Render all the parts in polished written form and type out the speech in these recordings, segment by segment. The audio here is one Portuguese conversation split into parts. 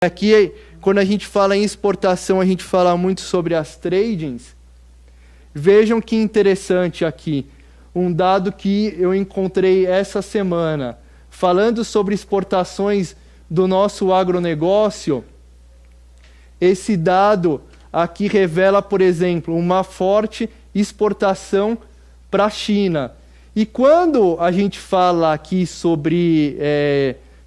Aqui, quando a gente fala em exportação, a gente fala muito sobre as tradings. Vejam que interessante aqui, um dado que eu encontrei essa semana, falando sobre exportações do nosso agronegócio. Esse dado aqui revela, por exemplo, uma forte exportação para a China. E quando a gente fala aqui sobre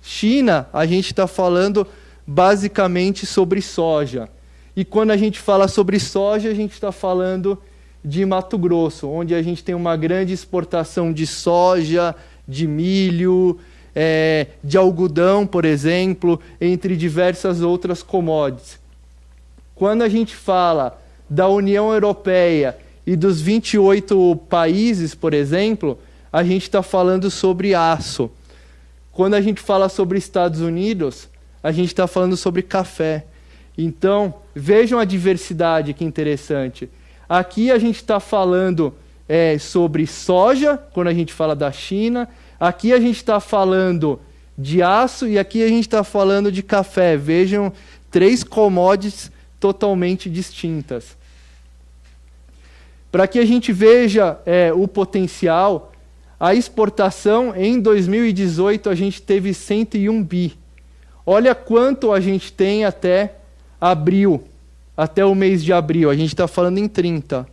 China, a gente está falando basicamente sobre soja. E quando a gente fala sobre soja, a gente está falando de Mato Grosso, onde a gente tem uma grande exportação de soja, de milho, de algodão, por exemplo, entre diversas outras commodities. Quando a gente fala da União Europeia e dos 28 países, por exemplo, a gente está falando sobre aço. Quando a gente fala sobre Estados Unidos, a gente está falando sobre café. Então, vejam a diversidade, que interessante. Aqui a gente está falando sobre soja, quando a gente fala da China. Aqui a gente está falando de aço e aqui a gente está falando de café. Vejam, 3 commodities totalmente distintas. Para que a gente veja o potencial, a exportação em 2018 a gente teve 101 bi. Olha quanto a gente tem até abril, até o mês de abril. A gente está falando em 30.